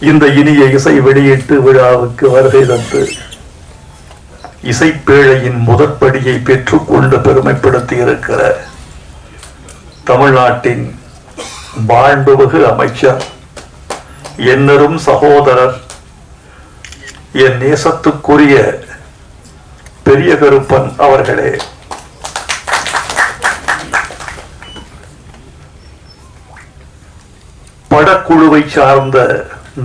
இந்த இனிய இசை வெளியீட்டு விழாவுக்கு வருகை தந்து இசைப்பேழையின் முதற்படியை பெற்றுக்கொண்டு பெருமைப்படுத்தி இருக்கிற தமிழ்நாட்டின் மாண்புமிகு அமைச்சர், என்னரும் சகோதரர், என் நேசத்துக்குரிய பெரிய கருப்பன் அவர்களே, படக்குழுவை சார்ந்த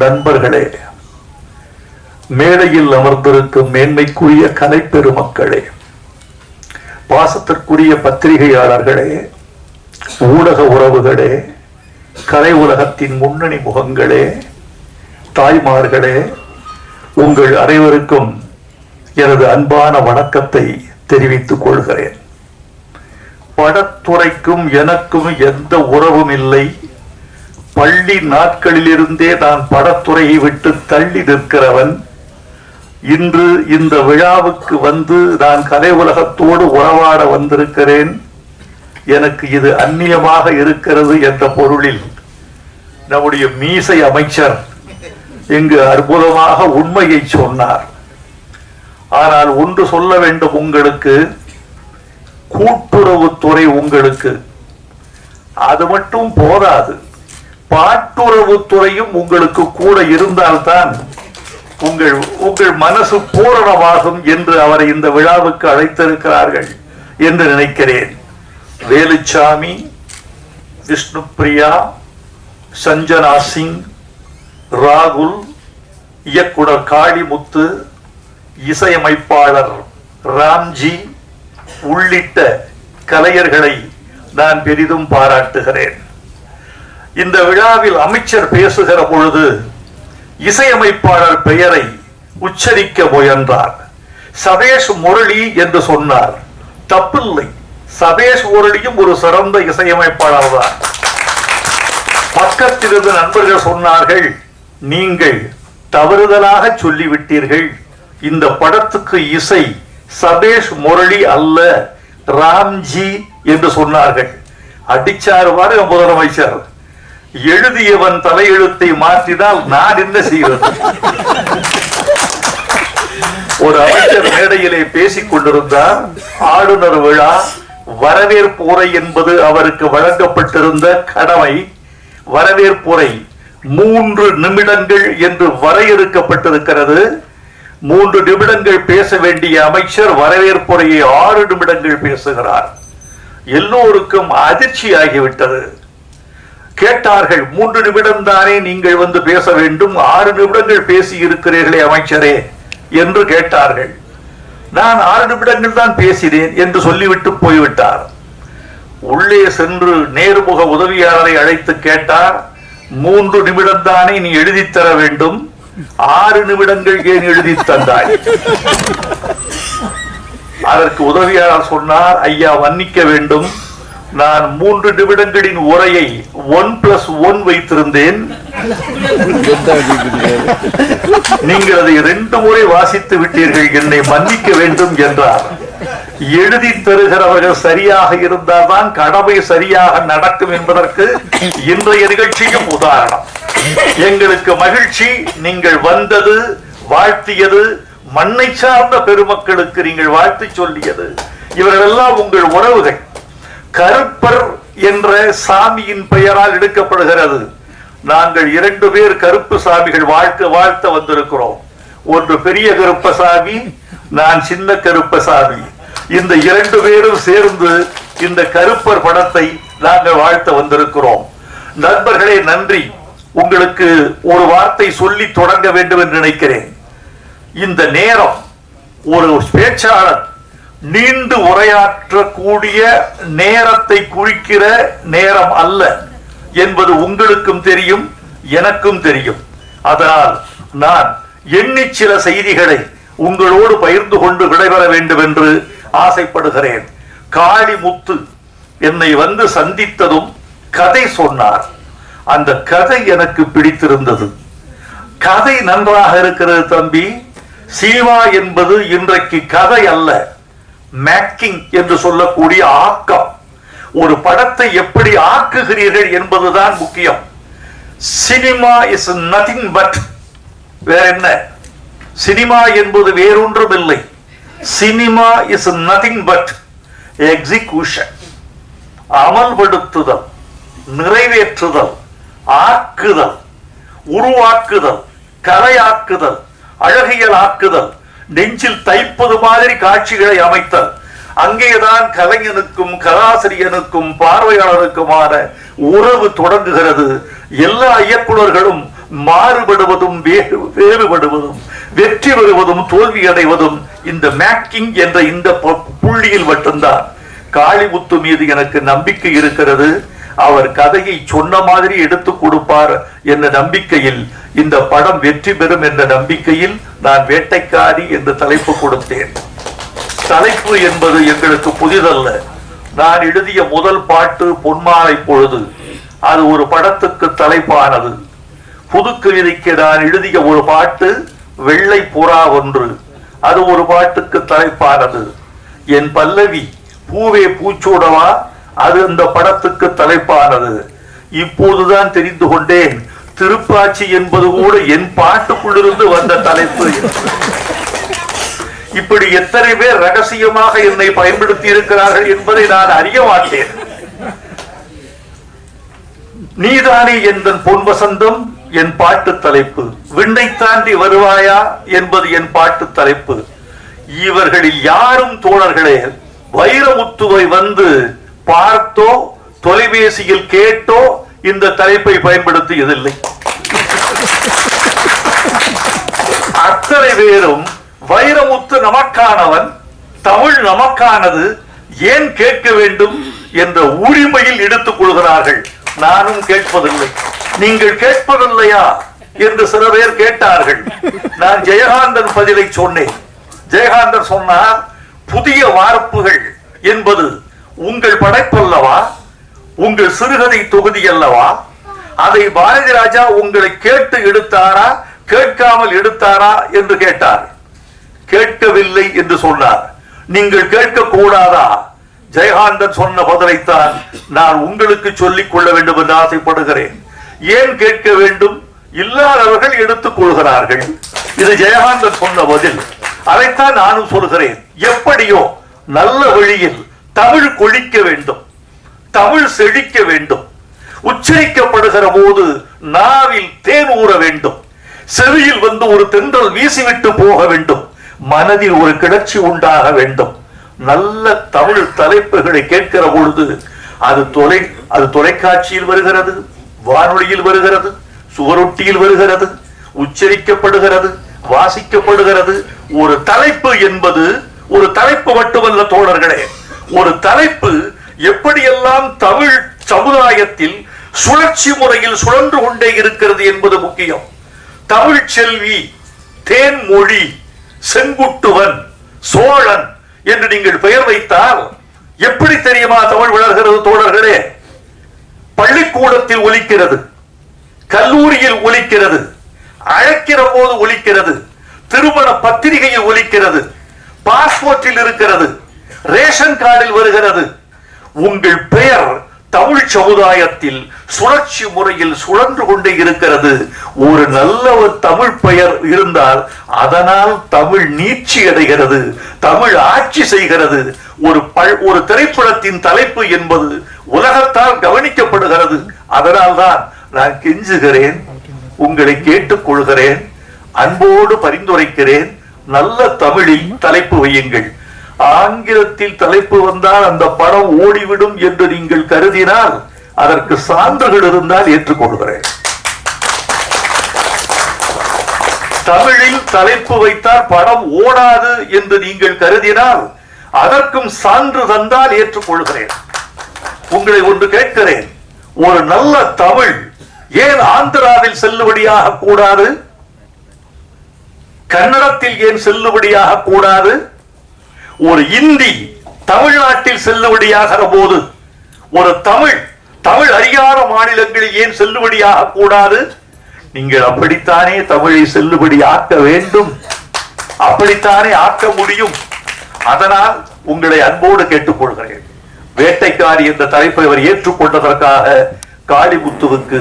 நண்பர்களே, மேடையில் அமர்ந்திருக்கும் மேன்மைக்குரிய கலைப்பெருமக்களே, பாசத்திற்குரிய பத்திரிகையாளர்களே, ஊடக உறவுகளே, கலை உலகத்தின் முன்னணி முகங்களே, தாய்மார்களே, உங்கள் அனைவருக்கும் எனது அன்பான வணக்கத்தை தெரிவித்துக் கொள்கிறேன். படத்துறைக்கும் எனக்கும் எந்த உறவும் இல்லை. பள்ளி நாட்களிலிருந்தே நான் படத்துறையை விட்டு தள்ளி நிற்கிறவன். இன்று இந்த விழாவுக்கு வந்து நான் கலை உலகத்தோடு உறவாட வந்திருக்கிறேன். எனக்கு இது அந்நியமாக இருக்கிறது என்ற பொருளில் நம்முடைய மீசை அமைச்சர் இங்கு அற்புதமாக உண்மையை சொன்னார். ஆனால் ஒன்று சொல்ல வேண்டும் உங்களுக்கு, கூட்டுறவுத்துறை உங்களுக்கு அது மட்டும் போதாது, பாட்டுறவுத்துறையும் உங்களுக்கு கூட இருந்தால்தான் உங்கள் மனசு பூரணமாகும் என்று அவரை இந்த விழாவுக்கு அழைத்திருக்கிறார்கள் என்று நினைக்கிறேன். வேலுச்சாமி, விஷ்ணுபிரியா, சஞ்சனா சிங், ராகுல், இயக்குனர் காளிமுத்து, இசையமைப்பாளர் ராம்ஜி உள்ளிட்ட கலைஞர்களை நான் பெரிதும் பாராட்டுகிறேன். இந்த விழாவில் அமைச்சர் பேசுகிற பொழுது இசையமைப்பாளர் பெயரை உச்சரிக்க முயன்றார். சபேஷ் முரளி என்று சொன்னார். தப்பில்லை, சபேஷ் முரளியும் ஒரு சிறந்த இசையமைப்பாளர் தான். பக்கத்தில் இருந்த நண்பர்கள் சொன்னார்கள், நீங்கள் தவறுதலாக சொல்லிவிட்டீர்கள், இந்த படத்துக்கு இசை சபேஷ் முரளி அல்ல, ராம்ஜி என்று சொன்னார்கள். அடிச்சாறு பாருங்க முதலமைச்சர், எழுதியவன் தலையெழுத்தை மாற்றினால் நான் என்ன செய்வது? ஒரு அமைச்சர் மேடையிலே பேசிக் கொண்டிருந்தார். ஆளுநர் விழா, வரவேற்புரை என்பது அவருக்கு வழங்கப்பட்டிருந்த கடமை. வரவேற்புரை 3 நிமிடங்கள் என்று வரையறுக்கப்பட்டிருக்கிறது. 3 நிமிடங்கள் பேச வேண்டிய அமைச்சர் வரவேற்புரையை 6 நிமிடங்கள் பேசுகிறார். எல்லோருக்கும் அதிர்ச்சியாகிவிட்டது. கேட்டார்கள், 3 நிமிடம் தானே நீங்கள் வந்து பேச வேண்டும், 6 நிமிடங்கள் பேசி இருக்கிறீர்களே அமைச்சரே என்று கேட்டார்கள். நான் 6 நிமிடங்கள் தான் பேசினேன் என்று சொல்லிவிட்டு போய்விட்டார். உள்ளே சென்று நேர்முக உதவியாளரை அழைத்து கேட்டார், 3 நிமிடம் தானே நீ எழுதி தர வேண்டும், 6 நிமிடங்கள் ஏன் எழுதி தந்தாய்? அதற்கு உதவியாளர் சொன்னார், ஐயா மன்னிக்க வேண்டும், நான் 3 நிமிடங்களின் உரையை 1+1 வைத்திருந்தேன், நீங்கள் அதை 2 முறை வாசித்து விட்டீர்கள், என்னை மன்னிக்க வேண்டும் என்றார். எழுதி தருகிறவர்கள் சரியாக இருந்தால்தான் கடமை சரியாக நடக்கும் என்பதற்கு இன்றைய நிகழ்ச்சியும் உதாரணம். எங்களுக்கு மகிழ்ச்சி, நீங்கள் வந்தது, வாழ்த்தியது, மண்ணை சார்ந்த பெருமக்களுக்கு நீங்கள் வாழ்த்து சொல்லியது. இவர்களெல்லாம் உங்கள் உறவுகள். கருப்பர் என்ற சாமியின் பெயரால் எடுக்கப்படுகிறது. நாங்கள் 2 பேர் கருப்பு சாமிகள் வாழ்த்த வந்திருக்கிறோம். ஒன்று பெரிய கருப்பசாமி, நான் சின்ன கருப்பசாமி. இந்த 2 பேரும் சேர்ந்து இந்த கருப்பர் படத்தை நாங்கள் வாழ்த்த வந்திருக்கிறோம். நண்பர்களே நன்றி. உங்களுக்கு ஒரு வார்த்தை சொல்லி தொடங்க வேண்டும் என்று நினைக்கிறேன். இந்த நேரம் ஒரு பேச்சாளர் நீண்டு உரையாற்றக்கூடிய நேரத்தை குறிக்கிற நேரம் அல்ல என்பது உங்களுக்கும் தெரியும், எனக்கும் தெரியும். அதனால் நான் எண்ணி சில செய்திகளை உங்களோடு பகிர்ந்து கொண்டு விடைபெற வேண்டும் என்று ஆசைப்படுகிறேன். காளிமுத்து என்னை வந்து சந்தித்ததும் கதை சொன்னார். அந்த கதை எனக்கு பிடித்திருந்தது. கதை நன்றாக இருக்கிறது தம்பி. சினிமா என்பது இன்றைக்கு கதை அல்ல, மேக்கிங் என்று சொல்லக்கூடிய ஆக்கம். ஒரு படத்தை எப்படி ஆக்குகிறீர்கள் என்பதுதான் முக்கியம். சினிமா இஸ் நதிங் பட், வேற என்ன, சினிமா என்பது வேறொன்றும் இல்லை. Cinema is nothing but execution, அமல்படுத்துதல், நிறைவேற்றுதல், ஆக்குதல், உருவாக்குதல், கலையாக்குதல், அழகியல் ஆக்குதல், நெஞ்சில் தைப்பது மாதிரி காட்சிகளை அமைத்தல். அங்கேதான் கலைஞனுக்கும் கலாசிரியனுக்கும் பார்வையாளருக்குமான உறவு தொடங்குகிறது. எல்லா இயக்குநர்களும் மாறுபடுவதும் வேறுபடுவதும் வெற்றி பெறுவதும் தோல்வி அடைவதும் இந்த மேக்கிங் என்ற இந்த புள்ளியில் மட்டும்தான். காளிமுத்து மீது எனக்கு நம்பிக்கை இருக்கிறது. அவர் கதையை சொன்ன மாதிரி எடுத்துக் கொடுப்பார் என்ற நம்பிக்கையில், இந்த படம் வெற்றி பெறும் என்ற நம்பிக்கையில் நான் வேட்டைக்காரி என்று தலைப்பு கொடுத்தேன். தலைப்பு என்பது எங்களுக்கு புதிதல்ல. நான் எழுதிய முதல் பாட்டு பொன்மாலை பொழுது, அது ஒரு படத்துக்கு தலைப்பானது. புது கவிதைக்கு நான் எழுதிய ஒரு பாட்டு வெள்ளை புறா ஒன்று, அது ஒரு பாட்டுக்கு தலைப்பானது. என் பல்லவி பூவே பூச்சூடவா, அது அந்த படத்துக்கு தலைப்பானது. இப்போதுதான் தெரிந்து கொண்டேன், திருப்பாச்சி என்பது கூட என் பாட்டுக்குள்ளிருந்து வந்த தலைப்பு. இப்படி எத்தனை பேர் ரகசியமாக என்னை பயன்படுத்தி இருக்கிறார்கள் என்பதை நான் அறிய மாட்டேன். நீதானே என்ற பொன் வசந்தம் என் பாட்டு தலைப்பு. விண்ணை தாண்டி வருவாயா என்பது என் பாட்டு தலைப்பு. இவர்களில் யாரும் தோழர்களே வைரமுத்துவை வந்து பார்த்தோ தொலைபேசியில் கேட்டோ இந்த தலைப்பை பயன்படுத்தியதில்லை. அத்தனை பேரும் வைரமுத்து நமக்கானவன், தமிழ் நமக்கானது, ஏன் கேட்க வேண்டும் என்ற உரிமையில் எடுத்துக் கொள்கிறார்கள். நானும் கேட்பதில்லை. நீங்கள் கேட்பதில்லையா என்று சில பேர் கேட்டார்கள். நான் ஜெயகாந்தன் பதிலை சொன்னேன். ஜெயகாந்தன் சொன்னார், புதிய வார்ப்புகள் என்பது உங்கள் படைப்பல்லவா, உங்கள் சிறுகதை தொகுதி அல்லவா, அதை பாரதி ராஜா உங்களை கேட்டு எடுத்தாரா கேட்காமல் எடுத்தாரா என்று கேட்டார். கேட்கவில்லை என்று சொன்னார். நீங்கள் கேட்க கூடாதா? ஜெயகாந்தன் சொன்ன பதிலைத்தான் நான் உங்களுக்கு சொல்லிக் கொள்ள வேண்டும் என்று ஆசைப்படுகிறேன். ஏன் கேட்க வேண்டும்? இல்லாதவர்கள் எடுத்துக் கொள்கிறார்கள். இது ஜெயகாந்தன் சொன்ன பதில். அதைத்தான் நானும் சொல்கிறேன். எப்படியோ நல்ல வழியில் தமிழ் கொழிக்க வேண்டும், தமிழ் செழிக்க வேண்டும். உச்சரிக்கப்படுகிற போது நாவில் தேன் ஊற வேண்டும். செவியில் வந்து ஒரு தென்றல் வீசிவிட்டு போக வேண்டும். மனதில் ஒரு கிளர்ச்சி உண்டாக வேண்டும். நல்ல தமிழ் தலைப்புகளை கேட்கிற பொழுது அது தொலைக்காட்சியில் வருகிறது, வானொலியில் வருகிறது, சுவரொட்டியில் வருகிறது, உச்சரிக்கப்படுகிறது, வாசிக்கப்படுகிறது. ஒரு தலைப்பு என்பது ஒரு தலைப்பு மட்டுமல்ல தோழர்களே, ஒரு தலைப்பு எப்படியெல்லாம் தமிழ் சமுதாயத்தில் சுழற்சி முறையில் சுழன்று கொண்டே இருக்கிறது என்பது முக்கியம். தமிழ் செல்வி, தேன்மொழி, செங்குட்டுவன், சோழன் என்று நீங்கள் பெயர் வைத்தால் எப்படி தெரியுமா தமிழ் வளர்கிறது தோழர்களே? பள்ளிக்கூடத்தில் ஒலிக்கிறது, கல்லூரியில் ஒலிக்கிறது, அழைக்கிற போது ஒலிக்கிறது, திருமண பத்திரிகையில் ஒலிக்கிறது, பாஸ்போர்ட்டில் இருக்கிறது, ரேஷன் கார்டில் வருகிறது. உங்கள் பெயர் தமிழ் சமுதாயத்தில் சுழற்சி முறையில் சுழன்று கொண்டே இருக்கிறது. ஒரு நல்ல ஒரு தமிழ் பெயர் இருந்தால் அதனால் தமிழ் நீட்சி அடைகிறது, தமிழ் ஆட்சி செய்கிறது. ஒரு திரைப்படத்தின் தலைப்பு என்பது உலகத்தால் கவனிக்கப்படுகிறது. அதனால்தான் நான் கெஞ்சுகிறேன், உங்களை கேட்டுக் கொள்கிறேன், அன்போடு பரிந்துரைக்கிறேன், நல்ல தமிழில் தலைப்பு வையுங்கள். ஆங்கிலத்தில் தலைப்பு வந்தால் அந்த படம் ஓடிவிடும் என்று நீங்கள் கருதினால் அதற்கு சான்றுகள் இருந்தால் ஏற்றுக்கொள்கிறேன். தமிழில் தலைப்பு வைத்தால் படம் ஓடாது என்று நீங்கள் கருதினால் அதற்கும் சான்று தந்தால் ஏற்றுக்கொள்கிறேன். உங்களை ஒன்று கேட்கிறேன், ஒரு நல்ல தமிழ் ஏன் ஆந்திராவில் செல்லுபடியாக கூடாது? கன்னடத்தில் ஏன் செல்லுபடியாக கூடாது? ஒரு இந்தி தமிழ்நாட்டில் செல்லுபடியாகிற போது ஒரு தமிழ் அறியாத மாநிலங்களில் ஏன் செல்லுபடியாக கூடாது? நீங்கள் அப்படித்தானே தமிழை செல்லுபடி ஆக்க வேண்டும், அப்படித்தானே ஆக்க முடியும். அதனால் உங்களை அன்போடு கேட்டுக்கொள்கிறேன். வேட்டைக்காரி என்ற தலைப்பை அவர் ஏற்றுக்கொண்டதற்காக காளிமுத்துவுக்கு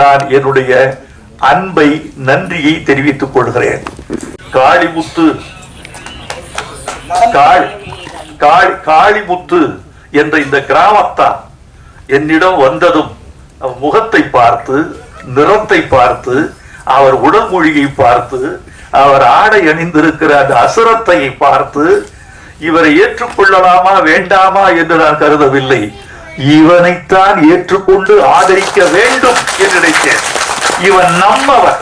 நான் என்னுடைய அன்பை, நன்றியை தெரிவித்துக் கொள்கிறேன். காளிமுத்து காளிமுத்து என்ற இந்த கிராமத்தான் என்னிடம் வந்ததும் முகத்தை பார்த்து, நிறத்தை பார்த்து, அவர் உடல் மொழியை பார்த்து, அவர் ஆடை அணிந்திருக்கிற அந்த அசுரத்தை பார்த்து இவரை ஏற்றுக்கொள்ளலாமா வேண்டாமா என்று நான் கருதவில்லை. இவனைத்தான் ஏற்றுக்கொண்டு ஆதரிக்க வேண்டும் என்று நினைத்தேன். இவன் நம்மவன்,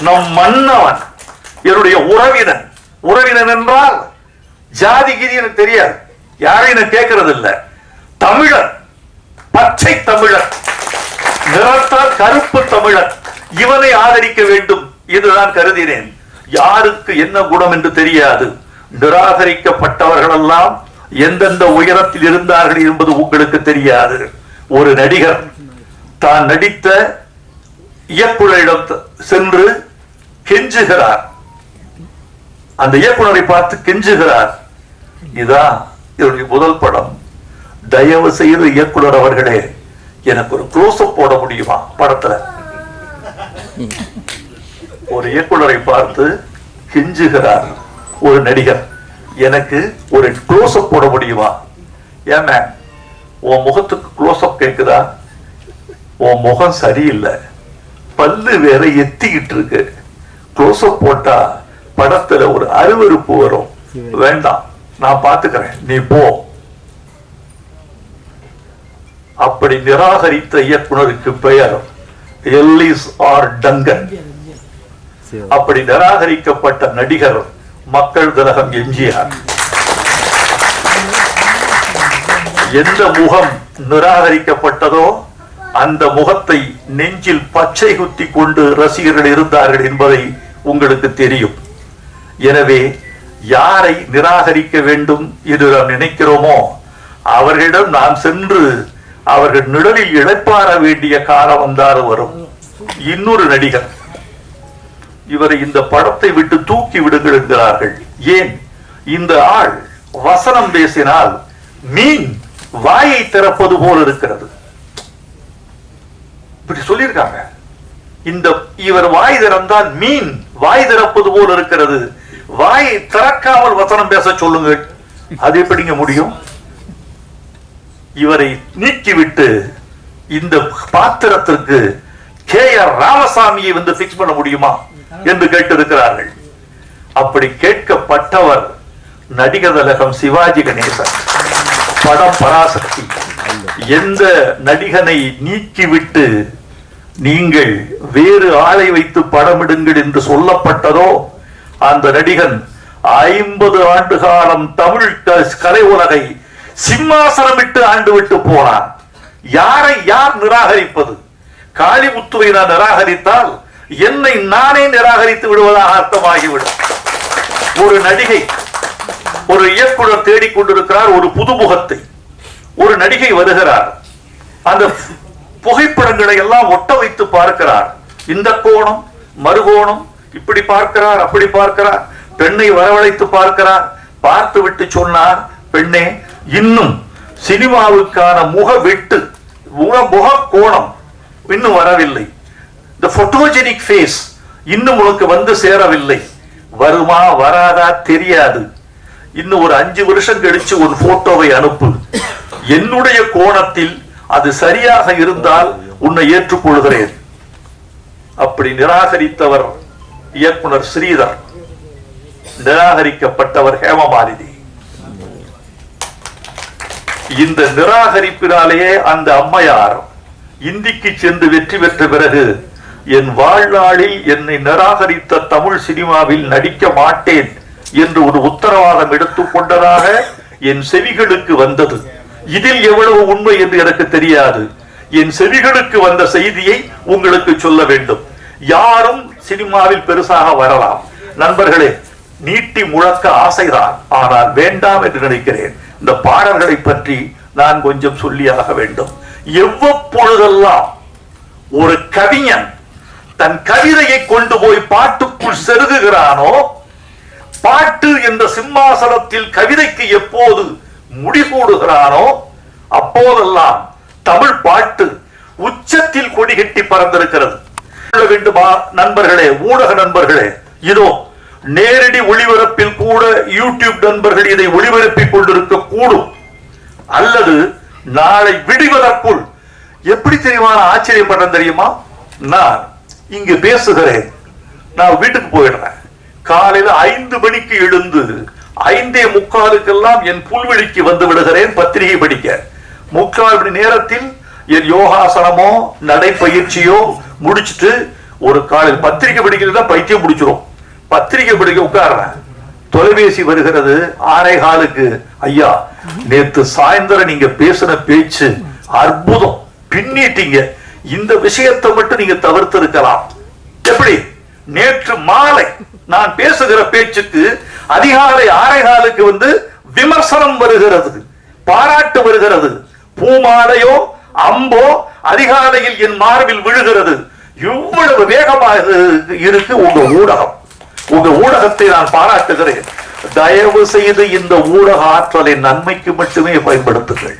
நம் மன்னவன், என்னுடைய உறவினன். உறவினன் என்றால் ஜாதிகிரி எனக்கு தெரியாது, யாரையும் நான் கேட்கறது இல்ல. தமிழர், பச்சை தமிழர், நிறத்தால் கருப்பு தமிழர், இவனை ஆதரிக்க வேண்டும் என்று நான் கருதினேன். யாருக்கு என்ன குணம் என்று தெரியாது. நிராகரிக்கப்பட்டவர்கள் எல்லாம் எந்தெந்த உயரத்தில் இருந்தார்கள் என்பது உங்களுக்கு தெரியாது. ஒரு நடிகர் தான் நடித்த இயக்குனரிடம் சென்று கெஞ்சுகிறார். அந்த இயக்குனரை பார்த்து கெஞ்சுகிறார், இதான் என்னுடைய முதல் படம், தயவு செய்து இயக்குனர் அவர்களே எனக்கு ஒரு க்ளோஸ்அப் போட முடியுமா படத்துல? ஒரு இயக்குனரை பார்த்து கெஞ்சுகிறார் ஒரு நடிகர், எனக்கு ஒரு க்ளோஸ்அப் போட முடியுமா? ஏன்னா உன் முகத்துக்கு க்ளோஸ்அப் கேக்குதா? உன் முகம் சரியில்லை, பல்லு வேற எத்திக்கிட்டு இருக்கு, க்ளோஸ்அப் போட்டா படத்துல ஒரு அருவருப்பு வரும், வேண்டாம் நான் பாத்துக்கிறேன், நீ போ. அப்படி நிராகரித்த இயக்குனருக்கு பெயர் எல்லிஸ் ஆர் டங்கன். அப்படி நிராகரிக்கப்பட்ட நடிகர் மக்கள் திலகம் எம்ஜிஆர். எந்த முகம் நிராகரிக்கப்பட்டதோ அந்த முகத்தை நெஞ்சில் பச்சை குத்தி கொண்டு ரசிகர்கள் இருந்தார்கள் என்பதை உங்களுக்கு தெரியும். எனவே யாரை நிராகரிக்க வேண்டும் என்று நாம் நினைக்கிறோமோ அவர்களிடம் நாம் சென்று அவர்கள் நிழலில் இழைப்பார வேண்டிய காலம் வந்தாலும் வரும். இன்னொரு நடிகர், இவரை இந்த படத்தை விட்டு தூக்கி விடுங்கள் என்கிறார்கள். ஏன்? இந்த ஆள் வசனம் பேசினால் மீன் வாயை திறப்பது போல் இருக்கிறது, இப்படி சொல்லியிருக்காங்க. இவர் வாய் திறந்தால் மீன் வாய் திறப்பது போல் இருக்கிறது, வாயை திறக்காமல் வசனம் பேச சொல்லுங்கள். அது எப்படிங்க முடியும்? இவரை நீக்கிவிட்டு இந்த பாத்திரத்திற்கு K.R. ராமசாமியை வந்து பிக்ஸ் பண்ண முடியுமா என்று கேட்டிருக்கிறார்கள். அப்படி கேட்கப்பட்டவர் நடிகர் திலகம் சிவாஜி கணேசன். படம் பராசக்தி. எந்த நடிகனை நீக்கிவிட்டு நீங்கள் வேறு ஆளை வைத்து படமிடுங்கள் என்று சொல்லப்பட்டதோ அந்த நடிகன் 50 ஆண்டு காலம் தமிழ் கலை உலகை சிம்மாசனமிட்டு ஆண்டு விட்டு போனான். யாரை யார் நிராகரிப்பது? காளிமுத்துவை நான் நிராகரித்தால் என்னை நானே நிராகரித்து விடுவதாக அர்த்தமாகிவிடும். ஒரு நடிகை, ஒரு இயக்குனர் தேடிக்கொண்டிருக்கிறார் ஒரு புதுமுகத்தை. ஒரு நடிகை வருகிறார், அந்த புகைப்படங்களை எல்லாம் ஒட்ட வைத்து பார்க்கிறார். இந்த கோணம் மறுகோணம், இப்படி பார்க்கிறார், அப்படி பார்க்கிறார். பெண்ணை வரவழைத்து பார்க்கிறார். பார்த்து விட்டு சொன்னார், பெண்ணே, இன்னும் சினிமாவுக்கான முக வெட்டு, முக கோணம் இன்னும் வரவில்லை. இந்த போட்டோஜெனிக் ஃபேஸ் இன்னும் உனக்கு வந்து சேரவில்லை. வருமா வராதா தெரியாது. இன்னும் ஒரு 5 வருஷம் கழிச்சு ஒரு போட்டோவை அனுப்பு. என்னுடைய கோணத்தில் அது சரியாக இருந்தால் உன்னை ஏற்றுக்கொள்கிறேன். அப்படி நிராகரித்தவர் இயக்குனர் ஸ்ரீதர், நிராகரிக்கப்பட்டவர் ஹேமமாலினி. இந்த நிராகரிப்பினாலேயே அந்த அம்மையார் இந்திக்கு சென்று வெற்றி பெற்ற பிறகு என் வாழ்நாளில் என்னை நிராகரித்த தமிழ் சினிமாவில் நடிக்க மாட்டேன் என்று ஒரு உத்தரவாதம் எடுத்துக் கொண்டதாக என் செவிகளுக்கு வந்தது. இதில் எவ்வளவு உண்மை என்று எனக்கு தெரியாது. என் செவிகளுக்கு வந்த செய்தியை உங்களுக்கு சொல்ல வேண்டும். யாரும் சினிமாவில் பெருசாக வரலாம் நண்பர்களே, நீட்டி முழக்க ஆசைதான், ஆனால் வேண்டாம் என்று நினைக்கிறேன். இந்த பாடல்களை பற்றி நான் கொஞ்சம் சொல்லியாக வேண்டும். எவ்வப்பொழுதெல்லாம் ஒரு கவிஞன் தன் கவிதையை கொண்டு போய் பாட்டுக்குள் செருகுகிறானோ, பாட்டு என்ற சிம்மாசனத்தில் கவிதைக்கு எப்போது முடிகூடுகிறானோ அப்போதெல்லாம் தமிழ் பாட்டு உச்சத்தில் கொடி கட்டி பறந்திருக்கிறது. வேண்டுமா நண்பர்களே, ஊடக நண்பர்களே, இதோ நேரடி ஒளிபரப்பில் கூட யூடியூப் நண்பர்கள் இதை ஒளிபரப்பிக் கொண்டிருக்க கூடும். அல்லது நாளை விடுவதற்குள் எப்படி தெரியுமா ஆச்சரியப்பட்டேன் தெரியுமா? நான் இங்கு பேசுகிறேன், நான் வீட்டுக்கு போயிடுறேன். காலையில் 5 மணிக்கு எழுந்து 5:45 என் புல்வெளிக்கு வந்து விடுகிறேன் பத்திரிகை படிக்க. 3/4 மணி நேரத்தில் என் யோகாசனமோ நடைப்பயிற்சியோ முடிச்சுட்டு ஒரு காலையில் பத்திரிகை படிக்கிறதா பைத்தியம் முடிச்சிடும். பத்திரிகை படிக்க உட்கார்றேன். தொலைபேசி வருகிறது 6:15. ஐயா, நேத்து சாயந்தரம் நீங்க பேசின பேச்சு அற்புதம், பின்னிட்டீங்க. இந்த விஷயத்தை மட்டும் நீங்க தவிர்த்து இருக்கலாம். எப்படி? நேற்று மாலை நான் பேசுகிற பேச்சுக்கு அதிகாலை 6:15 வந்து விமர்சனம் வருகிறது, பாராட்டு வருகிறது. பூமாலையோ அம்போ அதிகாலையில் என் மார்பில் விழுகிறது. இவ்வளவு வேகமாக இருக்கு உங்க ஊடகம். உங்க ஊடகத்தை நான் பாராட்டுகிறேன். தயவு செய்து இந்த ஊடக ஆற்றலை நன்மைக்கு மட்டுமே பயன்படுத்துங்கள்.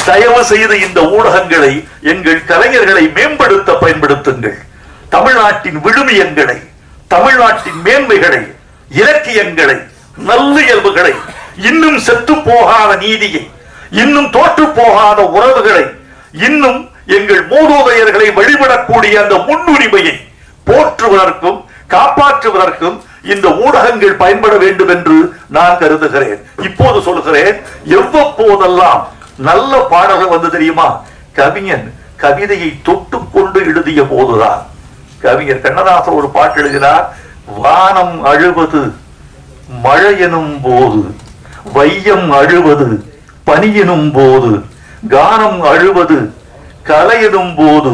தயவு செய்து இந்த ஊடகங்களை எங்கள் கலைஞர்களை மேம்படுத்த பயன்படுத்துங்கள். தமிழ்நாட்டின் விழுமியங்களை, தமிழ்நாட்டின் மேன்மைகளை, இலக்கியங்களை, நல்லியல்புகளை, இன்னும் செத்து போகாத நீதியை, இன்னும் தோற்று போகாத உறவுகளை, இன்னும் எங்கள் மூதோதையர்களை வழிபடக்கூடிய அந்த முன்னுரிமையை போற்றுவதற்கும் காப்பாற்றுவதற்கும் இந்த ஊடகங்கள் பயன்பட வேண்டும் என்று நான் கருதுகிறேன். இப்போது சொல்கிறேன், எவ்வப்போதெல்லாம் நல்ல பாடல்கள் வந்து தெரியுமா? கவிஞன் கவிதையை தொட்டுக்கொண்டு எழுதிய போதுதான். கவிஞர் கண்ணதாசன் ஒரு பாட்டு எழுதினார். வானம் அழுவது மழை எனும் போது, வையம் அழுவது பனி எனும் போது, கானம் அழுவது கலை எனும் போது,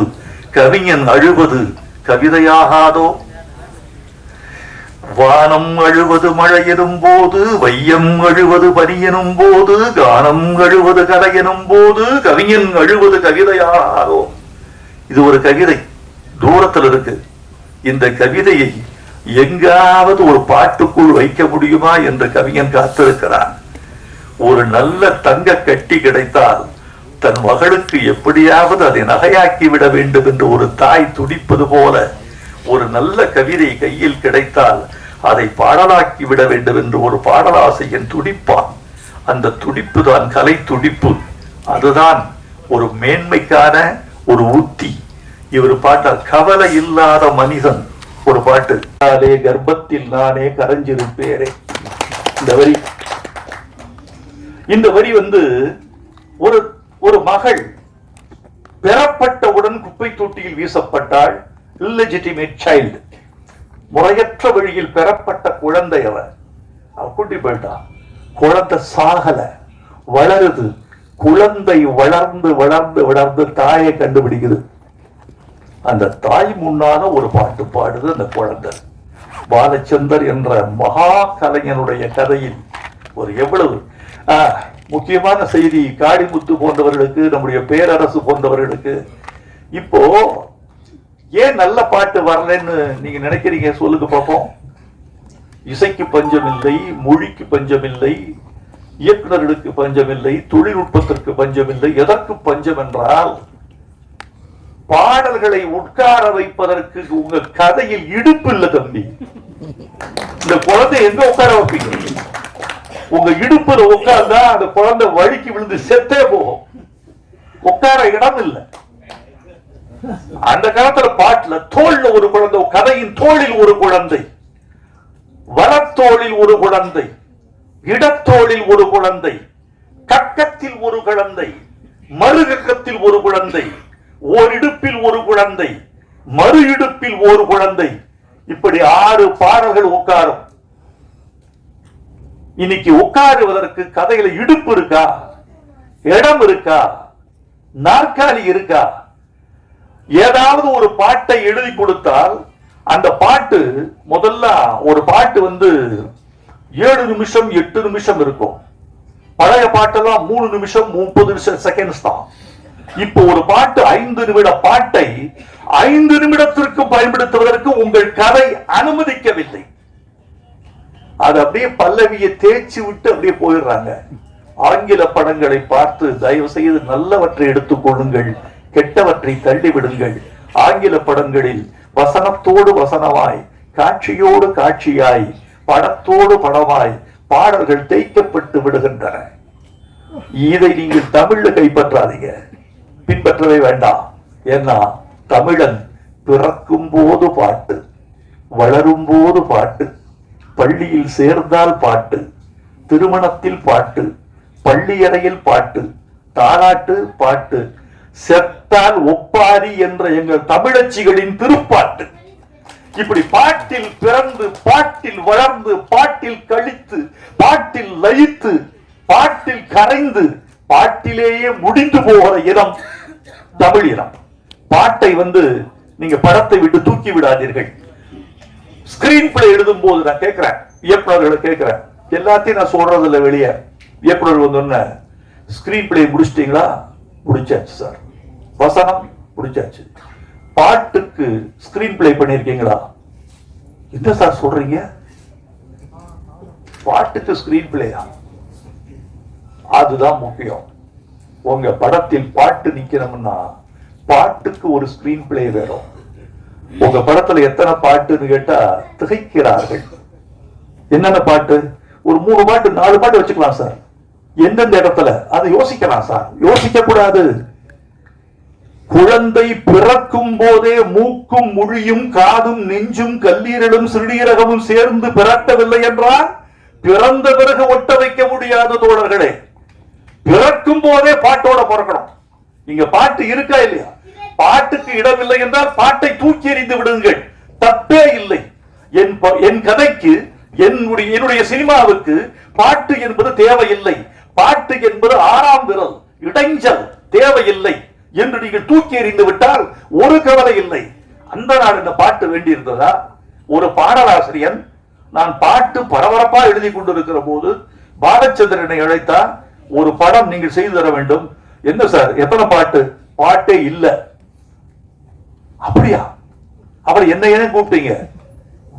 கவிஞன் அழுவது கவிதையாகாதோ? வானம் அழுவது மழை எனும் போது, வையம் அழுவது பனி எனும் போது, கானம் அழுவது கலை எனும் போது, கவிஞன் அழுவது கவிதையாகாதோ? இது ஒரு கவிதை, தூரத்தில் இருக்கு. இந்த கவிதையை எங்காவது ஒரு பாட்டுக்குள் வைக்க முடியுமா என்று கவிஞன் காத்திருக்கிறான். ஒரு நல்ல தங்க கட்டி கிடைத்தால் தன் மகளுக்கு எப்படியாவது அதை நகையாக்கி விட வேண்டும் என்று ஒரு தாய் துடிப்பது போல, ஒரு நல்ல கவிதை கையில் கிடைத்தால் அதை பாடலாக்கி விட வேண்டும் என்று ஒரு பாடலாசிரியன் துடிப்பான். அந்த துடிப்பு தான் கலை துடிப்பு. அதுதான் ஒரு மேன்மைக்கான ஒரு உத்தி. இவர் பாட்டால் கவலை இல்லாத மனிதன் ஒரு பாட்டு. கர்ப்பத்தில் நானே கரைஞ்சிருப்பேரே. இந்த வரி வந்து ஒரு மகள் பெறப்பட்டவுடன் குப்பை தொட்டியில் வீசப்பட்டாள். இல்லெஜிட்டிமேட் சைல்டு, முறையற்ற வழியில் பெறப்பட்ட குழந்தை. அவ கூட்டி போயிட்டான். குழந்தை சாகல, வளருது. குழந்தை வளர்ந்து வளர்ந்து வளர்ந்து தாயை கண்டுபிடிக்குது. அந்த தாய் முன்னால ஒரு பாட்டு பாடுது அந்த குழந்தை. பாலச்சந்தர் என்ற மகா கலைஞனுடைய கதையில் ஒரு எவ்வளவு முக்கியமான செய்தி. காடிமுத்து போன்றவர்களுக்கு, நம்முடைய பேரரசு போன்றவர்களுக்கு இப்போ ஏன் நல்ல பாட்டு வரலன்னு நீங்க நினைக்கிறீங்க? சொல்லுங்க பார்ப்போம். இசைக்கு பஞ்சம் இல்லை, மொழிக்கு பஞ்சம் இல்லை, இயக்குநர்களுக்கு பஞ்சம் இல்லை, தொழில்நுட்பத்திற்கு பஞ்சம் இல்லை. எதற்கு பஞ்சம் என்றால், பாடல்களை உட்கார வைப்பதற்கு உங்க கதையில் இடுப்பு இல்லை தம்பி. இந்த குழந்தை எங்க உட்கார வைப்பீங்க? உங்க இடுப்புல உட்கார்ந்தா அந்த குழந்தை வழிக்கு விழுந்து செத்தே போகும். உட்கார இடம் இல்லை. அந்த காலத்துல பாட்டுல தோல்ல ஒரு குழந்தை, கதையின் தோளில் ஒரு குழந்தை, வலத்தோளில் ஒரு குழந்தை, இடத்தோளில் ஒரு குழந்தை, கக்கத்தில் ஒரு குழந்தை, மறுகக்கத்தில் ஒரு குழந்தை, ஓரிடுப்பில் ஒரு குழந்தை, மறு இடுப்பில் ஒரு குழந்தை, இப்படி 6 பாடல்கள் உட்காரும். இன்னைக்கு உட்காருவதற்கு கதையில இடுப்பு இருக்கா? இடம் இருக்கா? நாற்காலி இருக்கா? ஏதாவது ஒரு பாட்டை எழுதி கொடுத்தால் அந்த பாட்டு முதல்ல ஒரு பாட்டு வந்து 7 நிமிஷம் 8 நிமிஷம் இருக்கும். பழைய பாட்டெல்லாம் 3 நிமிஷம் 30 செகண்ட்ஸ் தான். இப்போ ஒரு பாட்டு 5 நிமிட பாட்டை 5 நிமிடத்திற்கு பயன்படுத்துவதற்கு உங்கள் கதை அனுமதிக்கவில்லை. அது அப்படியே பல்லவியை தேய்ச்சி விட்டு அப்படியே போயிடுறாங்க. ஆங்கில படங்களை பார்த்து தயவு செய்து நல்லவற்றை எடுத்துக் கொள்ளுங்கள், கெட்டவற்றை தள்ளிவிடுங்கள். ஆங்கில படங்களில் வசனத்தோடு வசனமாய், காட்சியோடு காட்சியாய், படத்தோடு படமாய் பாடல்கள் தேய்க்கப்பட்டு விடுகின்றன. இதை நீங்கள் தமிழ்ல கைப்பற்றாதீங்க, பின்பற்றவே வேண்டாம். ஏன்னா தமிழன் பிறக்கும் போது பாட்டு, வளரும் போது பாட்டு, பள்ளியில் சேர்ந்தால் பாட்டு, திருமணத்தில் பாட்டு, பள்ளியறையில் பாட்டு, தாலாட்டு பாட்டு, செத்தால் ஒப்பாரி என்ற எங்கள் தமிழச்சிகளின் திருப்பாட்டு. இப்படி பாட்டில் பிறந்து, பாட்டில் வளர்ந்து, பாட்டில் கழித்து, பாட்டில் லயித்து, பாட்டில் கரைந்து, பாட்டிலேயே முடிந்து போகிற இனம் தமிழ் இனம். பாட்டை நீங்க படத்தை விட்டு தூக்கி விடாதீர்கள். ஸ்கிரீன் பிளே எழுதும் போது நான் கேட்கிறேன், இயக்குநர்களை கேட்கிறேன், எல்லாத்தையும் நான் சொல்றது இல்லை வெளியே. இயக்குனர் ஸ்கிரீன் பிளே முடிச்சிட்டீங்களா? முடிச்சாச்சு சார். வசனம் முடிச்சாச்சு. பாட்டுக்கு ஸ்கிரீன் பிளே பண்ணிருக்கீங்களா? என்ன சார் சொல்றீங்க? பாட்டுக்கு ஸ்கிரீன் பிளேயா? அதுதான் முக்கியம். உங்க படத்தில் பாட்டு நிக்கணும்னா பாட்டுக்கு ஒரு ஸ்கிரீன் பிளே வேணும். உங்க படத்துல எத்தனை பாட்டுன்னு கேட்டா திகைக்கிறார்கள். என்னென்ன பாட்டு? ஒரு 3 பாட்டு 4 பாட்டு வச்சுக்கலாம் சார். எந்தெந்த இடத்துல அதை யோசிக்கலாம் சார்? யோசிக்க கூடாது. குழந்தை பிறக்கும் போதே மூக்கும் மொழியும் காதும் நெஞ்சும் கல்லீரலும் சிறுநீரகமும் சேர்ந்து பிறக்கவில்லை என்றால் பிறந்த பிறகு ஒட்ட வைக்க முடியாத தோழர்களே. பிறக்கும் போதே பாட்டோட பிறக்கணும். இங்க பாட்டு இருக்கா இல்லையா? பாட்டுக்கு இடமில்லை என்றால் பாட்டை தூக்கி எறிந்து விடுங்கள், தப்பே இல்லை. என் கதைக்கு, என்னுடைய சினிமாவுக்கு பாட்டு என்பது தேவையில்லை. பாட்டு என்பது 6ஆம் விரல், இடைஞ்சல் தேவையில்லை என்று நீங்கள் தூக்கி எறிந்து விட்டால் ஒரு கவலை இல்லை. அந்த நாள் இந்த பாட்டு வேண்டி இருந்ததா? ஒரு பாடலாசிரியன் நான் பாட்டு பரபரப்பா எழுதி கொண்டிருக்கிற போது பாலச்சந்திரனை அழைத்தா, ஒரு படம் நீங்கள் செய்து தர வேண்டும். என்ன சார், எத்தனை பாட்டு? பாட்டே இல்ல. அப்படியா? அவர் என்ன ஏன் கூப்பிட்டீங்க?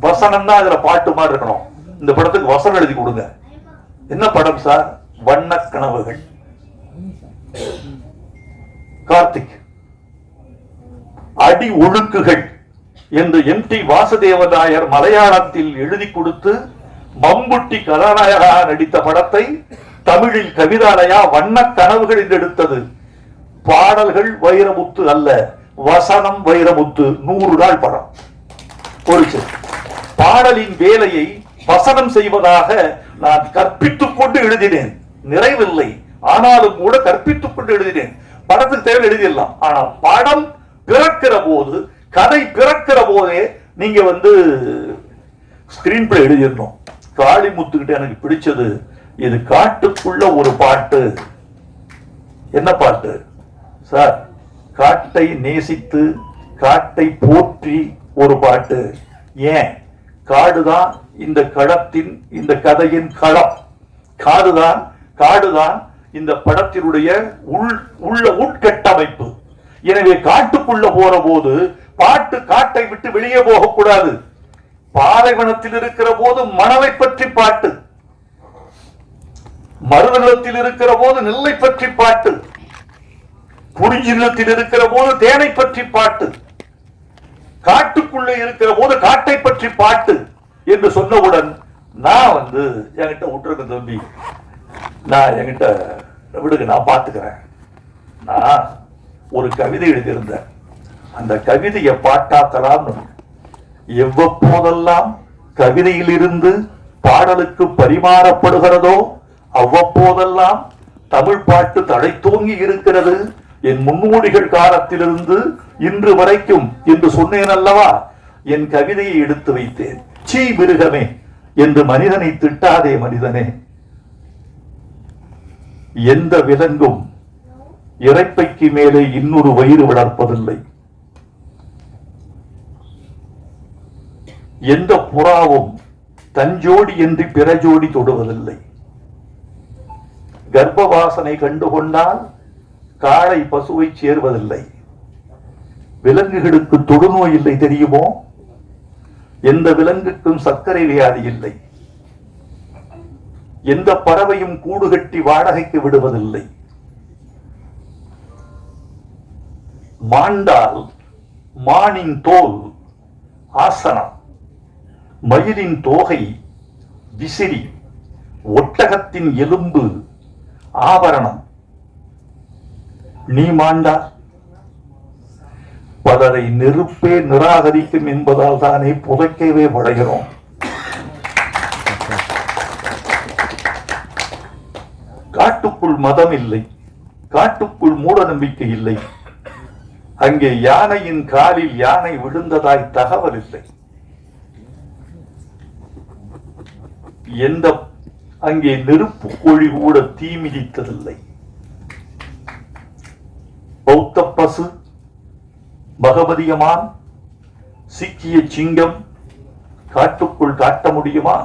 வசனம் தான் அதுல பாட்டு மாதிரி இருக்கணும். இந்த படத்துக்கு வசனம் எழுதி கொடுங்க. என்ன படம் சார்? வண்ண கனவுகள். கார்த்திக். அடி ஒழுக்குகள் என்று MT வாசுதேவநாயர் மலையாளத்தில் எழுதி கொடுத்து மம்புட்டி கதாநாயகா நடித்த படத்தை தமிழில் கவிதாலயா வண்ண கனவுகள் என்று எடுத்தது. பாடல்கள் வைரமுத்து அல்ல, வசனம் வைரமுத்து. 100 நாள் படம். ஒரு பாடலின் வேலையை வசனம் செய்வதாக நான் கற்பித்துக் கொண்டு எழுதினேன். நிறைவில்லை, ஆனாலும் கூட கற்பித்துக் கொண்டு எழுதினேன். படத்துக்கு தேவை எழுதிடலாம். ஆனா படம் பிறக்கிற போது, கதை பிறக்கிற போதே நீங்க ஸ்கிரீன் பிளே எழுதிடணும். காளிமுத்துக்கிட்ட எனக்கு பிடிச்சது, இது காட்டுக்குள்ள ஒரு பாட்டு. என்ன பாட்டு சார்? காட்டை நேசித்து, காட்டை போற்றி ஒரு பாட்டு. ஏன்? காடுதான் இந்த களத்தின், இந்த கதையின் களம். காடுதான் இந்த படத்தினுடைய உள்ள உட்கட்டமைப்பு. எனவே காட்டுக்குள்ள போற போது பாட்டு காட்டை விட்டு வெளியே போகக்கூடாது. பாலைவனத்தில் இருக்கிற போது மணலை பற்றி பாட்டு, மருதநிலத்தில் இருக்கிற போது நெல்லை பற்றி பாட்டு, குறிஞ்சி நிலத்தில் இருக்கிற போது தேனை பற்றி பாட்டு, காட்டுக்குள்ளே இருக்கிற போது காட்டை பற்றி பாட்டு என்று சொன்னவுடன் நான் என்கிட்ட விட்டுருக்க தம்பி, நான் என்கிட்ட விடுங்க, நான் பார்த்துக்கிறேன். நான் ஒரு கவிதை எழுதியிருந்தேன். அந்த கவிதையை பாட்டாக்கலாம். எவ்வப்போதெல்லாம் கவிதையில் இருந்து பாடலுக்கு பரிமாறப்படுகிறதோ அவ்வப்போதெல்லாம் தமிழ் பாட்டு தழைத்தோங்கி இருக்கிறது. என் முன்னோடிகள் காலத்திலிருந்து இன்று வரைக்கும் என்று சொன்னேன் அல்லவா? என் கவிதையை எடுத்து வைத்தேன். சீ மிருகமே என்று மனிதனை திட்டாதே மனிதனே. எந்த விலங்கும் இறைப்பைக்கு மேலே இன்னொரு வயிறு வளர்ப்பதில்லை. எந்த புறாவும் தஞ்சோடி என்று பிற ஜோடி தொடுவதில்லை. கர்ப்ப வாசனை கண்டுகொண்டால் காளை பசுவை சேர்வதில்லை. விலங்குகளுக்கு தொடுநோய் இல்லை தெரியுமோ? எந்த விலங்குக்கும் சர்க்கரை வியாதி இல்லை. எந்த பறவையும் கூடு கட்டி வாடகைக்கு விடுவதில்லை. மாண்டால் மானின் தோல் ஆசனம், மயிலின் தோகை விசிறி, ஒட்டகத்தின் எலும்பு ஆபரணம். நீ மாண்டா பலரை நெருப்பே நிராகரிக்கும் என்பதால் தானே புதைக்கவே படைகிறோம். காட்டுக்குள் மதம் இல்லை, காட்டுக்குள் மூட நம்பிக்கை இல்லை. அங்கே யானையின் காலில் யானை விழுந்ததாய் தகவல் இல்லை. அங்கே நெருப்பு கோழி கூட தீ மிதித்ததில்லை. பௌத்த பசு, பகவதியமான், சீக்கிய சிங்கம் காட்டுக்குள் காட்ட முடியுமா?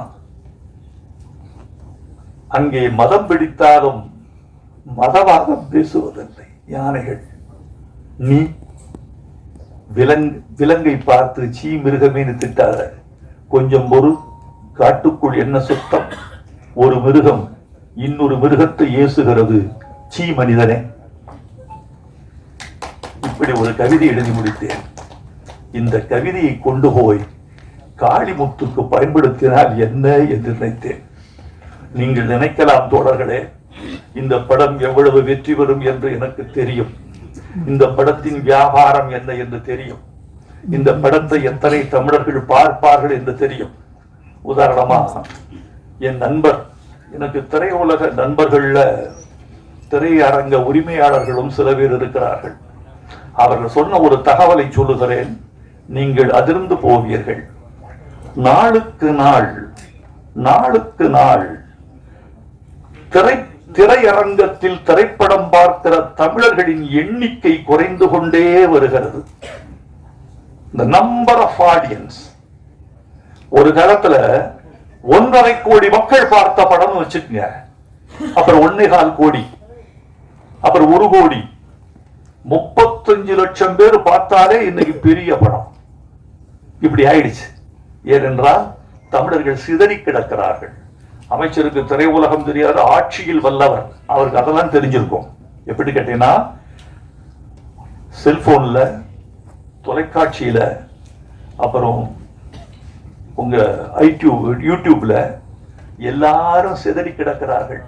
அங்கே மதம் பிடித்தாலும் மதவாதம் பேசுவதில்லை யானைகள். நீ விலங்கை பார்த்து சீ மிருகமேனு திட்டாத. கொஞ்சம் ஒரு காட்டுக்குள் என்ன சுத்தம்? ஒரு மிருகம் இன்னொரு மிருகத்தை ஏசுகிறது, சீ மனிதனே. இப்படி ஒரு கவிதை எழுதி முடித்தேன். இந்த கவிதையை கொண்டு போய் காளிமுத்துக்கு பயன்படுத்தினால் என்ன என்று நினைத்தேன். நீங்கள் நினைக்கலாம் தோழர்களே, இந்த படம் எவ்வளவு வெற்றி பெறும் என்று எனக்கு தெரியும். இந்த படத்தின் வியாபாரம் என்ன என்று தெரியும். இந்த படத்தை எத்தனை தமிழர்கள் பார்ப்பார்கள் என்று தெரியும். உதாரணமாக என் நண்பர், எனக்கு திரையுலக நண்பர்கள்ல திரையரங்க உரிமையாளர்களும் சில பேர் இருக்கிறார்கள். அவர்கள் சொன்ன ஒரு தகவலை சொல்லுகிறேன், நீங்கள் அதிர்ந்து போவீர்கள். நாளுக்கு நாள் நாளுக்கு நாள் திரையரங்கத்தில் திரைப்படம் பார்க்கிற தமிழர்களின் எண்ணிக்கை குறைந்து கொண்டே வருகிறது. The number of audience. ஒரு காலத்துல 1.5 கோடி மக்கள் பார்த்த படம் வச்சுக்கங்க, அப்புறம் 1.25 கோடி, அப்புறம் 1 கோடி, 35 லட்சம் பேர் பார்த்தாலே இன்னைக்கு பெரிய படம். இப்படி ஆயிடுச்சு. ஏனென்றால் தமிழர்கள் சிதறி கிடக்கிறார்கள். அமைச்சருக்கு திரையுலகம் தெரியாது, ஆட்சியில் வல்லவர், அவருக்கு அதெல்லாம் தெரிஞ்சிருக்கும். எப்படி கேட்டீங்கன்னா, செல்போன்ல, தொலைக்காட்சியில, அப்புறம் உங்க யூடியூப்ல எல்லாரும் சிதறி கிடக்கிறார்கள்.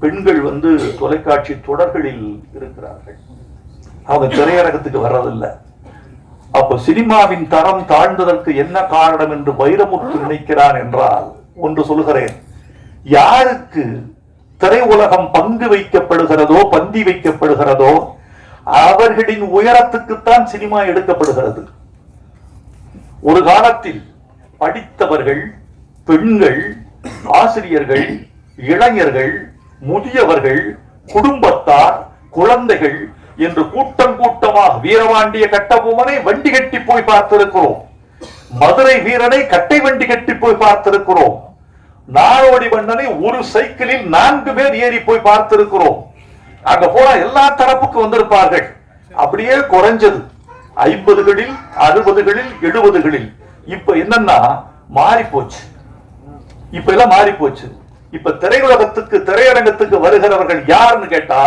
பெண்கள் தொலைக்காட்சி தொடர்களில் இருக்கிறார்கள், அவங்க திரையரங்கத்துக்கு வர்றதில்லை. அப்ப சினிமாவின் தரம் தாழ்ந்ததற்கு என்ன காரணம் என்று வைரமுத்து நினைக்கிறான் என்றால், ஒன்று சொல்லுகிறேன், யாருக்கு திரையுலகம் பங்கு வைக்கப்படுகிறதோ, பந்தி வைக்கப்படுகிறதோ, அவர்களின் உயரத்துக்குத்தான் சினிமா எடுக்கப்படுகிறது. ஒரு காலத்தில் படித்தவர்கள், பெண்கள், ஆசிரியர்கள், இளைஞர்கள், முதியவர்கள், குடும்பத்தார், குழந்தைகள் என்று கூட்டம் கூட்டமாக வீரபாண்டிய கட்டபொம்மனை வண்டி கட்டி போய் பார்த்திருக்கிறோம். மதுரை வீரனை கட்டை வண்டி கட்டி போய் பார்த்திருக்கிறோம். நாடோடி மன்னனை ஒரு சைக்கிளில் 4 பேர் ஏறி போய் பார்த்திருக்கிறோம். அங்க போனா எல்லா தரப்புக்கு வந்திருப்பார்கள். அப்படியே குறைஞ்சது 50களில், 60களில், 70களில். இப்ப என்னன்னா மாறி போச்சு. இப்ப எல்லாம் மாறி போச்சு. இப்ப திரையுலகத்துக்கு, திரையரங்கத்துக்கு வருகிறவர்கள் யாருன்னு கேட்டா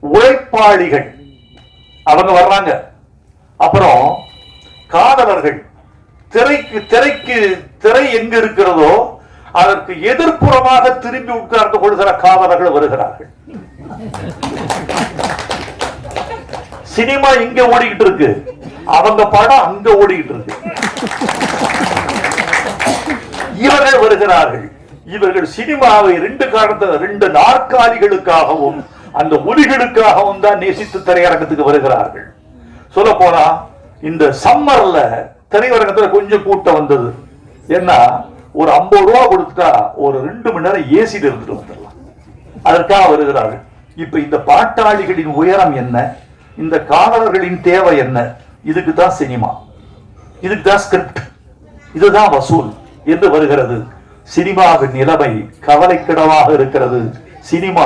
உழைப்பாளிகள், அவங்க வர்றாங்க. அப்புறம் காதலர்கள், திரை எங்க இருக்கிறதோ அதற்கு எதிர்ப்புறமாக திரும்பி உட்கார்ந்து கொள்கிற காதலர்கள் வருகிறார்கள். சினிமா இங்க ஓடிக்கிட்டு இருக்கு, அவங்க படம் அங்க ஓடிக்கிட்டு இருக்கு. இவர்கள் வருகிறார்கள். இவர்கள் சினிமாவை 2 நாற்காலிகளுக்காகவும் அந்த ஒலிகளுக்காகவும் தான் நேசித்து திரையரங்கத்துக்கு வருகிறார்கள். சொல்ல போனா இந்த சம்மர்ல திரையரங்கத்துல கொஞ்சம் கூட்டம் வந்தது. ஏன்னா ஒரு 50 ரூபா கொடுத்தா ஒரு 2 மணி நேரம் ஏசில இருந்துட்டு வந்துடலாம், அதற்காக வருகிறார்கள். இப்ப இந்த பாட்டாளிகளின் உயரம் என்ன, இந்த காதலர்களின் தேவை என்ன, இதுக்கு தான் சினிமா, இதுக்கு தான் ஸ்கிரிப்ட், இதுதான் வசூல் என்று வருகிறது. சினிமாவின் நிலைமை கவலைக்கிடமாக இருக்கிறது. சினிமா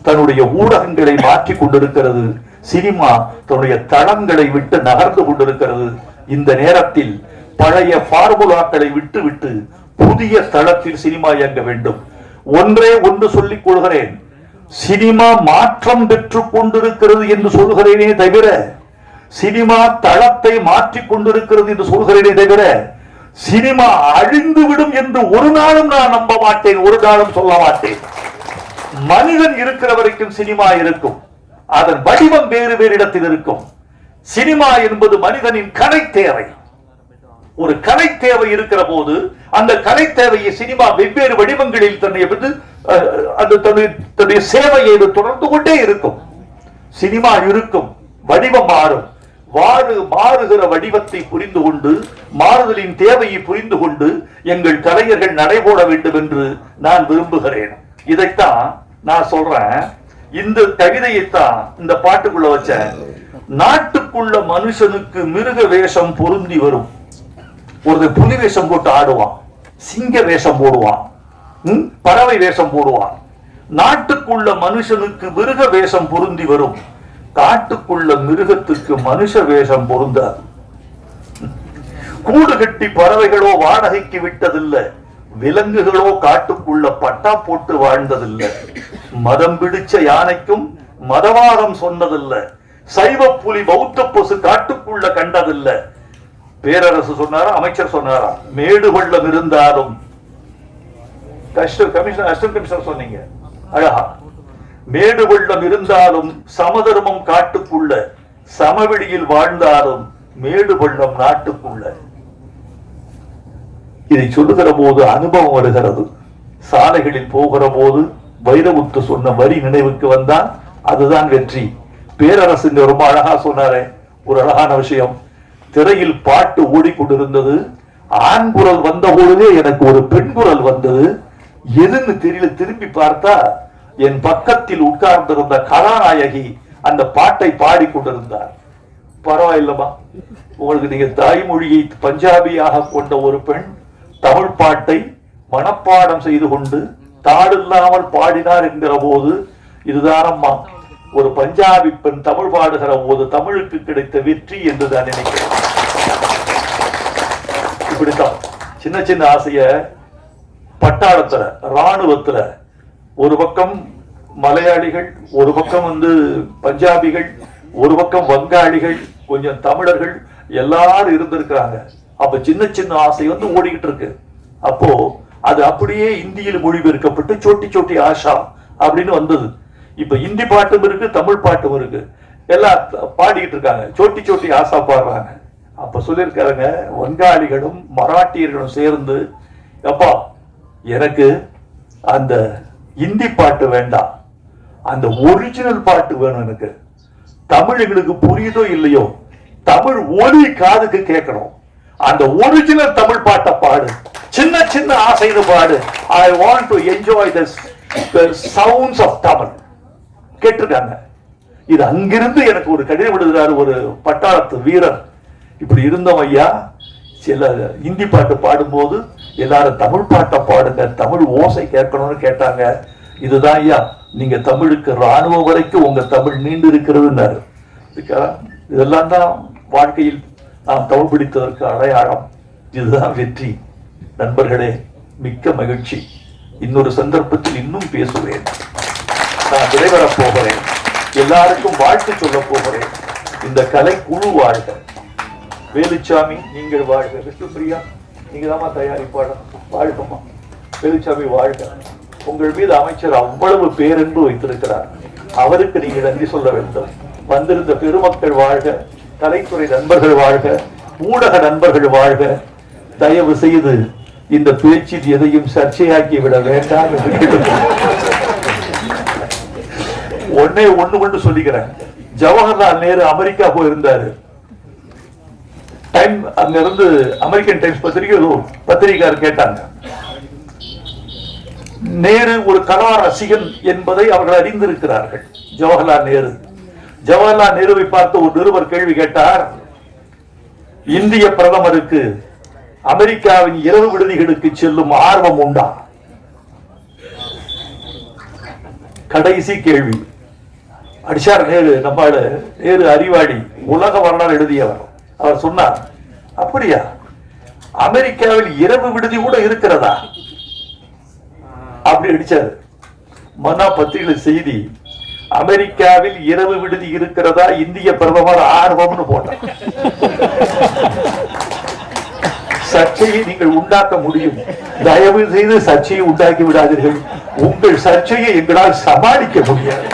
தன்னுடைய ஊடகங்களை மாற்றிக் கொண்டிருக்கிறது. சினிமா தன்னுடைய தளங்களை விட்டு நகர்ந்து கொண்டிருக்கிறது. இந்த நேரத்தில் பழைய பார்முலாக்களை விட்டு புதிய தளத்தில் சினிமா இயங்க வேண்டும். ஒன்றே ஒன்று சொல்லிக் கொள்கிறேன், சினிமா மாற்றம் பெற்றுக் கொண்டிருக்கிறது என்று சொல்கிறேனே தவிர, சினிமா தளத்தை மாற்றிக் கொண்டிருக்கிறது என்று சொல்கிறேனே தவிர, சினிமா அழிந்துவிடும் என்று ஒரு நாளும் நான் நம்ப மாட்டேன், ஒரு நாளும் சொல்ல மாட்டேன். மனிதன் இருக்கிற வரைக்கும் சினிமா இருக்கும், அதன் வடிவம் வேறு வேறு இடத்தில் இருக்கும். சினிமா என்பது மனிதனின் கலை தேவை. ஒரு கலை தேவை இருக்கிற போது அந்த கலை தேவையை சினிமா வெவ்வேறு வடிவங்களில் தன்னுடைய சேவையை தொடர்ந்து கொண்டே இருக்கும். சினிமா இருக்கும், வடிவம் மாறும். மாறுகிற வடிவத்தை புரிந்து கொண்டு, மாறுதலின் தேவையை புரிந்து கொண்டு எங்கள் கலைஞர்கள் நடைபோட வேண்டும் என்று நான் விரும்புகிறேன். இதைத்தான் நான் சொல்றேன். இந்த கவிதையைத்தான் இந்த பாட்டுக்குள்ள வச்ச. நாட்டுக்குள்ள மனுஷனுக்கு மிருக வேஷம் பொருந்தி வரும். ஒரு புலி வேஷம் போட்டு ஆடுவான், சிங்க வேஷம் போடுவான், பறவை வேஷம் போடுவான். நாட்டுக்குள்ள மனுஷனுக்கு மிருக வேஷம் பொருந்தி வரும், காட்டுக்குள்ள மிருகத்துக்கு மனுஷ வேஷம் பொருந்தாது. கூடு கட்டி பறவைகளோ வாடகைக்கு விட்டதில்லை, விலங்குகளோ காட்டுக்குள்ள பட்டா போட்டு வாழ்ந்ததில்லை. மதம் பிடிச்ச யானைக்கும் மதவாதம் சொன்னதில்லை, சைவ புலி பௌத்த பசு காட்டுக்குள்ள கண்டதில்லை. பேரரசு சொன்னாரா, அமைச்சர் சொன்னாரா, மேடு பள்ளம் இருந்தாலும், கமிஷனர் சொன்னீங்க அழகா, மேடு பள்ளம் இருந்தாலும் சமதர்மம் காட்டுக்குள்ள, சமவெளியில் வாழ்ந்தாலும் மேடு பள்ளம் நாட்டுக்குள்ள. இதை சொல்லுகிற போது அனுபவம் வருகிறது. சாலைகளில் போகிற போது வைரமுத்து சொன்ன வரி நினைவுக்கு வந்தால் அதுதான் வெற்றி. பேரரசு ரொம்ப அழகா சொன்னாரே, ஒரு அழகான விஷயம். திரையில் பாட்டு ஓடிக்கொண்டிருந்தது, ஆண் குரல் வந்த பொழுதே எனக்கு ஒரு பெண் குரல் வந்தது. எதுன்னு தெரியல, திரும்பி பார்த்தா என் பக்கத்தில் உட்கார்ந்திருந்த கதாநாயகி அந்த பாட்டை பாடிக்கொண்டிருந்தார். பரவாயில்லமா, உங்களுக்கு நீங்க தாய்மொழியை பஞ்சாபியாக கொண்ட ஒரு பெண் தமிழ் பாட்டை மனப்பாடம் செய்து கொண்டு தாடில்லாமல் பாடினார் என்கிற போது இதுதான் அம்மா ஒரு பஞ்சாபி பெண் தமிழ் பாடுகிற போது தமிழுக்கு கிடைத்த வெற்றி என்று தான் நினைக்கிறேன். இப்படித்தான் சின்ன சின்ன ஆசைய பட்டாளத்துல, ராணுவத்துல ஒரு பக்கம் மலையாளிகள், ஒரு பக்கம் பஞ்சாபிகள், ஒரு பக்கம் வங்காளிகள், கொஞ்சம் தமிழர்கள் எல்லாரும் இருந்திருக்கிறாங்க. அப்ப சின்ன சின்ன ஆசை ஓடிக்கிட்டு இருக்கு. அப்போ அது அப்படியே இந்தியில் மொழிபெயர்க்கப்பட்டு சோட்டி சோட்டி ஆஷா அப்படின்னு வந்தது. இப்ப இந்தி பாட்டும் இருக்கு, தமிழ் பாட்டும் இருக்கு, எல்லாம் பாடிக்கிட்டு இருக்காங்க, சோட்டி சோட்டி ஆசா பாடுறாங்க. அப்ப சொல்லியிருக்காருங்க, வங்காளிகளும் மராட்டியர்களும் சேர்ந்து, அப்பா எனக்கு அந்த இந்தி பாட்டு வேண்டாம், அந்த ஒரிஜினல் பாட்டு வேணும், எனக்கு தமிழர்களுக்கு புரியுதோ இல்லையோ தமிழ் ஒலி காதுக்கு கேட்கணும், அந்த ஒரிஜினல் தமிழ் பாட்டை பாடு, சின்ன சின்ன ஆசைன்னு பாடு. I want to enjoy the sounds of Tamil. கேட்டிருக்காங்க. இது அங்கிருந்து எனக்கு ஒரு கடிதம் எழுதுறாரு ஒரு பட்டாளத்து வீரர். இப்படி இருந்தோம் ஐயா, சில இந்தி பாட்டு பாடும்போது எல்லாரும் தமிழ் பாட்டை பாடுங்க, தமிழ் ஓசை கேட்கணும்னு கேட்டாங்க. இதுதான் ஐயா, நீங்க தமிழுக்கு ராணுவம் வரைக்கும் உங்க தமிழ் நீண்டு இருக்கிறதுன்னாரு. இதெல்லாம் தான் வாழ்க்கையில் நாம் தமிழ் பிடித்ததற்கு அடையாளம். இதுதான் வெற்றி. நண்பர்களே, மிக்க மகிழ்ச்சி. இன்னொரு சந்தர்ப்பத்தில் இன்னும் பேசுவேன். நான் விடைபெறப் போகிறேன். எல்லாருக்கும் வாழ்த்து சொல்ல போகிறேன். இந்த கலை குழு வாழ்க. வேலுச்சாமி நீங்கள் வாழ்க. விஷ்ணுபிரியா நீங்க தான் தயாரிப்பாளர், வாழ்கம்மா. வேலுச்சாமி வாழ்க. உங்கள் மீது அமைச்சர் அவ்வளவு பேரன்பு வைத்திருக்கிறார், அவருக்கு நீங்க நன்றி சொல்ல வேண்டும். வந்திருந்த பெருமக்கள் வாழ்க, கலைத்துறை நண்பர்கள் வாழ்க, ஊடக நண்பர்கள் வாழ்க. தயவு செய்து இந்த பேச்சில் எதையும் சர்ச்சையாக்கி விட வேண்டாம் என்று கேட்டுக்கொள்கிறேன். ஒண்ணு கொண்டு சொல்லிக்கிறேன். ஜவஹர்லால் நேரு அமெரிக்கா போயிருந்தாரு. டைம் அங்க இருந்து அமெரிக்கன் டைம்ஸ் பத்திரிகையாளர் கேட்டாங்க, நேரு ஒரு கலா ரசிகன் என்பதை அவர்கள் அறிந்திருக்கிறார்கள். ஜவஹர்லால் நேருவை பார்த்து ஒரு நிருபர் கேள்வி கேட்டார், இந்திய பிரதமருக்கு அமெரிக்காவின் இரவு விடுதிகளுக்கு செல்லும் ஆர்வம் உண்டா? கடைசி கேள்வி. அடிச்சார் நேரு. நம்மால நேரு அறிவாளி, உலக வரலாறு எழுதியவர். அவர் சொன்னார், அப்படியா, அமெரிக்காவில் இரவு விடுதி கூட இருக்கிறதா? அப்படி அப்படி அடிச்சாரு. மன்னா பத்திரிகை செய்தி, அமெரிக்காவில் இரவு விடுதி இருக்கிறதா, இந்திய பிரதமர் ஆர்வம்னு போட்டார். சர்ச்சையை நீங்கள் உண்டாக்க முடியும், தயவு செய்து சர்ச்சையை உண்டாக்கி விடாதீர்கள். உங்கள் சர்ச்சையை எங்களால் சமாளிக்க முடியாது.